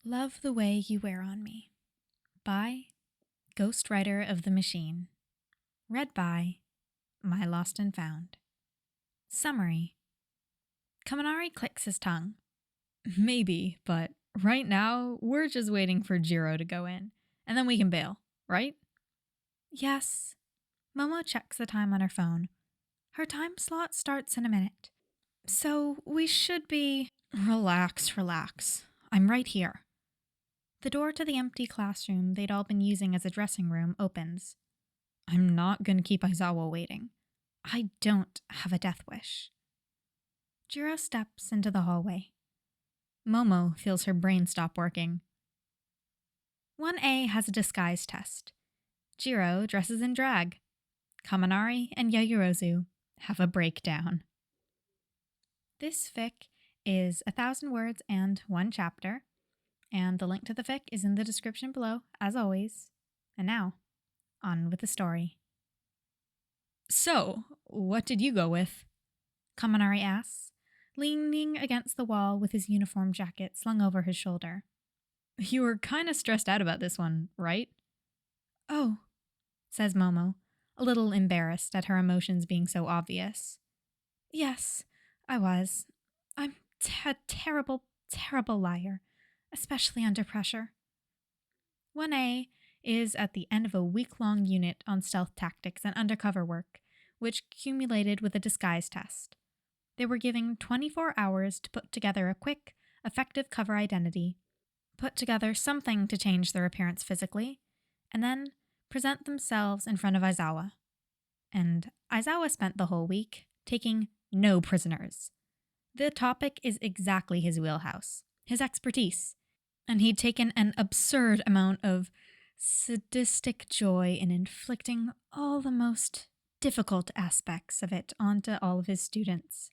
Love the Way You Wear on Me by Ghostwriter of the Machine. Read by My Lost and Found. Summary. Kaminari clicks his tongue. Maybe, but right now we're just waiting for Jirou to go in, and then we can bail, right? Yes. Momo checks the time on her phone. Her time slot starts in a minute. So we should be... Relax. I'm right here. The door to the empty classroom they'd all been using as a dressing room opens. I'm not going to keep Aizawa waiting. I don't have a death wish. Jirou steps into the hallway. Momo feels her brain stop working. 1A has a disguise test. Jirou dresses in drag. Kaminari and Yaoyorozu have a breakdown. This fic is 1,000 words and 1 chapter. And the link to the fic is in the description below, as always. And now, on with the story. So, what did you go with? Kaminari asks, leaning against the wall with his uniform jacket slung over his shoulder. You were kind of stressed out about this one, right? Oh, says Momo, a little embarrassed at her emotions being so obvious. Yes, I was. I'm a terrible liar. Especially under pressure. 1A is at the end of a week-long unit on stealth tactics and undercover work, which accumulated with a disguise test. They were given 24 hours to put together a quick, effective cover identity, put together something to change their appearance physically, and then present themselves in front of Aizawa. And Aizawa spent the whole week taking no prisoners. The topic is exactly his wheelhouse, his expertise. And he'd taken an absurd amount of sadistic joy in inflicting all the most difficult aspects of it onto all of his students.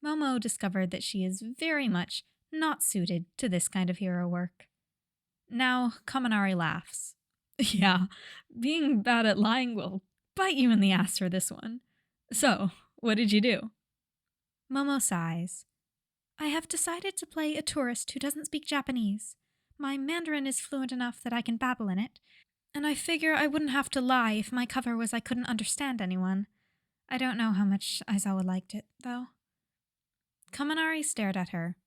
Momo discovered that she is very much not suited to this kind of hero work. Now, Kaminari laughs. Yeah, being bad at lying will bite you in the ass for this one. So, what did you do? Momo sighs. I have decided to play a tourist who doesn't speak Japanese. My Mandarin is fluent enough that I can babble in it, and I figure I wouldn't have to lie if my cover was I couldn't understand anyone. I don't know how much Aizawa liked it, though. Kaminari stared at her.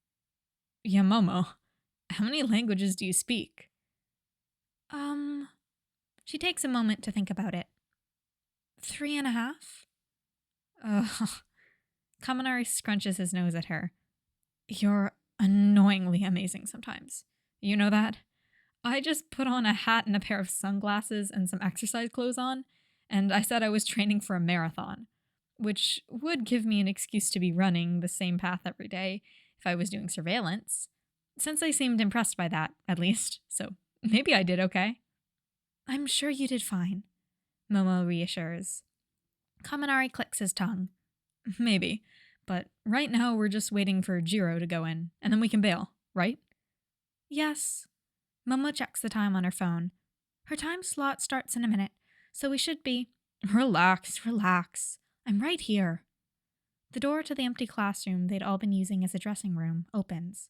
Yeah, Momo, how many languages do you speak? She takes a moment to think about it. 3.5? Ugh. Kaminari scrunches his nose at her. You're annoyingly amazing sometimes. You know that? I just put on a hat and a pair of sunglasses and some exercise clothes on, and I said I was training for a marathon, which would give me an excuse to be running the same path every day if I was doing surveillance, since they seemed impressed by that, at least, so maybe I did okay. I'm sure you did fine, Momo reassures. Kaminari clicks his tongue. Maybe. But right now we're just waiting for Jirou to go in, and then we can bail, right? Yes. Momo checks the time on her phone. Her time slot starts in a minute, so we should be... Relax. I'm right here. The door to the empty classroom they'd all been using as a dressing room opens.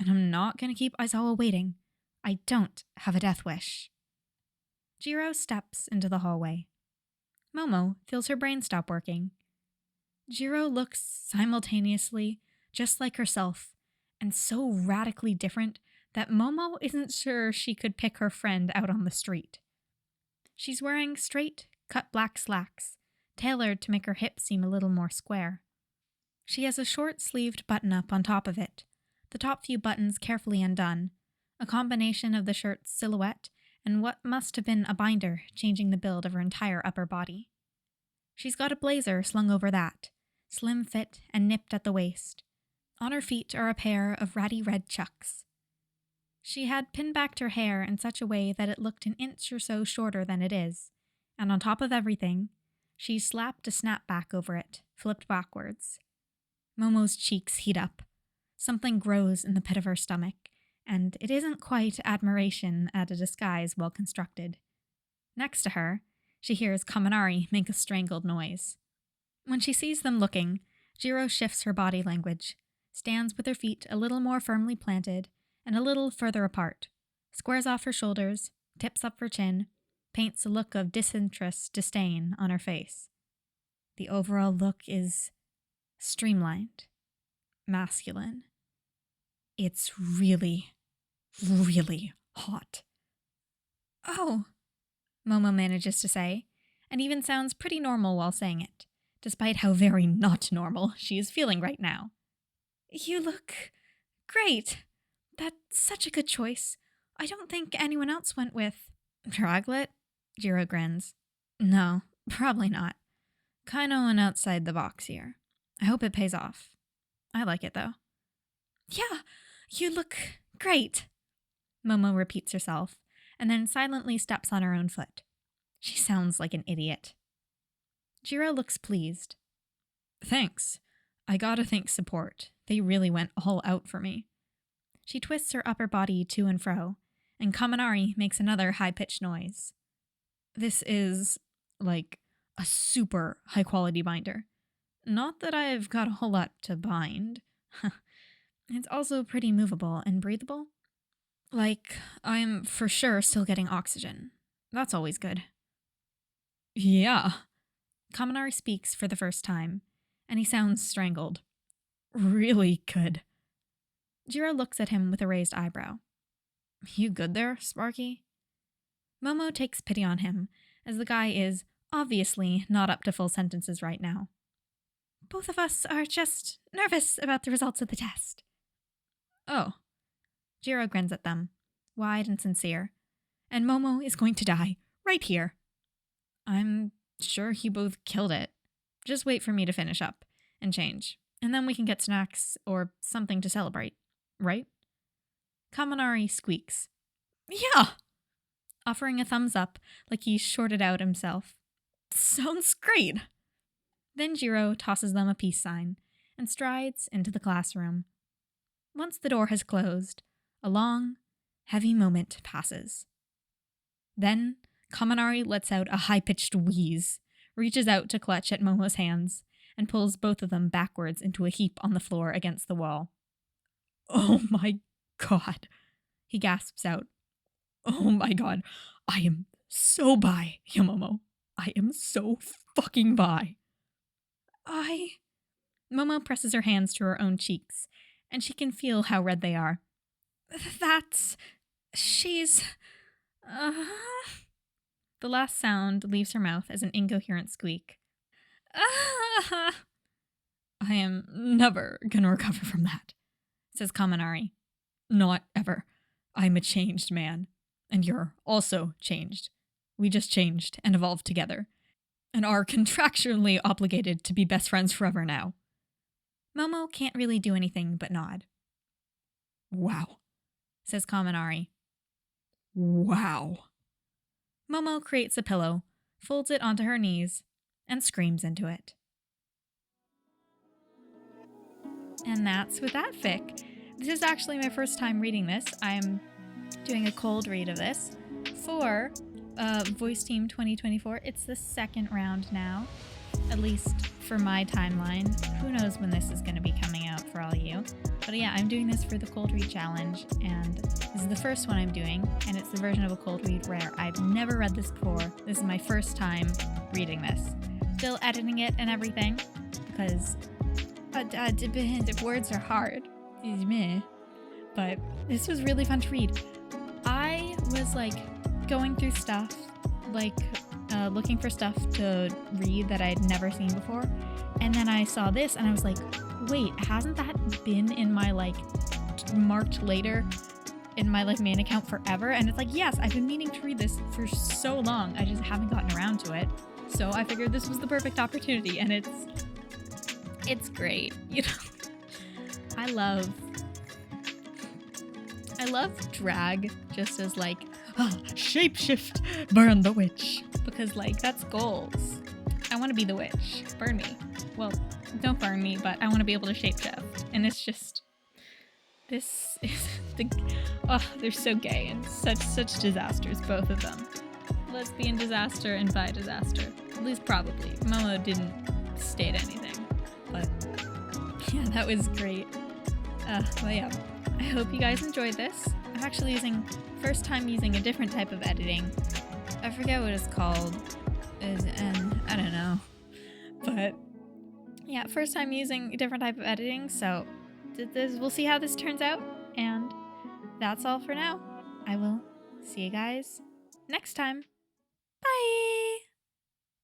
And I'm not going to keep Aizawa waiting. I don't have a death wish. Jirou steps into the hallway. Momo feels her brain stop working. Jirou looks simultaneously just like herself, and so radically different that Momo isn't sure she could pick her friend out on the street. She's wearing straight, cut black slacks, tailored to make her hips seem a little more square. She has a short-sleeved button-up on top of it, the top few buttons carefully undone, a combination of the shirt's silhouette and what must have been a binder changing the build of her entire upper body. She's got a blazer slung over that, slim fit and nipped at the waist. On her feet are a pair of ratty red chucks. She had pin-backed her hair in such a way that it looked an inch or so shorter than it is, and on top of everything, she slapped a snapback over it, flipped backwards. Momo's cheeks heat up. Something grows in the pit of her stomach, and it isn't quite admiration at a disguise well constructed. Next to her, she hears Kaminari make a strangled noise. When she sees them looking, Jirou shifts her body language, stands with her feet a little more firmly planted, and a little further apart, squares off her shoulders, tips up her chin, paints a look of disinterest disdain on her face. The overall look is streamlined, masculine. It's really, really hot. Oh, Momo manages to say, and even sounds pretty normal while saying it, despite how very not normal she is feeling right now. You look great. That's such a good choice. I don't think anyone else went with... Draglet? Jirou grins. No, probably not. Kinda went outside the box here. I hope it pays off. I like it, though. Yeah, you look great, Momo repeats herself, and then silently steps on her own foot. She sounds like an idiot. Jirou looks pleased. Thanks. I gotta thank support. They really went all out for me. She twists her upper body to and fro, and Kaminari makes another high-pitched noise. This is, like, a super high-quality binder. Not that I've got a whole lot to bind. It's also pretty movable and breathable. Like, I'm for sure still getting oxygen. That's always good. Yeah. Kaminari speaks for the first time, and he sounds strangled. Really good. Jirou looks at him with a raised eyebrow. You good there, Sparky? Momo takes pity on him, as the guy is obviously not up to full sentences right now. Both of us are just nervous about the results of the test. Oh. Jirou grins at them, wide and sincere. And Momo is going to die, right here. I'm sure you both killed it. Just wait for me to finish up and change, and then we can get snacks or something to celebrate, right? Kaminari squeaks. Yeah! Offering a thumbs up like he's shorted out himself. Sounds great! Then Jirou tosses them a peace sign and strides into the classroom. Once the door has closed, a long, heavy moment passes. Then Kaminari lets out a high-pitched wheeze, reaches out to clutch at Momo's hands, and pulls both of them backwards into a heap on the floor against the wall. Oh my god, he gasps out. Oh my god, I am so bi, Momo. I am so fucking bi. Momo presses her hands to her own cheeks, and she can feel how red they are. She's... The last sound leaves her mouth as an incoherent squeak. I am never gonna recover from that, says Kaminari. Not ever. I'm a changed man. And you're also changed. We just changed and evolved together, and are contractually obligated to be best friends forever now. Momo can't really do anything but nod. Wow, says Kaminari. Wow. Momo creates a pillow, folds it onto her knees, and screams into it. And that's with that fic. This is actually my first time reading this. I'm doing a cold read of this for Voice Team 2024. It's the second round now, at least for my timeline. Who knows when this is going to be coming out for all of you. But yeah, I'm doing this for the cold read challenge, and this is the first one I'm doing, and it's the version of a cold read where I've never read this before. This is my first time reading this. Still editing it and everything, because words are hard. But this was really fun to read. I was like going through stuff, like looking for stuff to read that I'd never seen before, and then I saw this and I was like, wait, hasn't that been in my like marked later in my like main account forever? And it's like, yes, I've been meaning to read this for so long, I just haven't gotten around to it. So I figured this was the perfect opportunity, and it's great, you know. I love drag just as like, shapeshift, burn the witch, because like that's goals. I want to be the witch. Burn me. Well, don't burn me, but I want to be able to shapeshift. And it's just, this is they're so gay and such disasters, both of them. Lesbian disaster and bi disaster. At least probably. Momo didn't state anything, but yeah, that was great. But yeah, I hope you guys enjoyed this. I'm actually first time using a different type of editing. I forget what it's called. I don't know. But yeah, first time using a different type of editing, so we'll see how this turns out. And that's all for now. I will see you guys next time. Bye!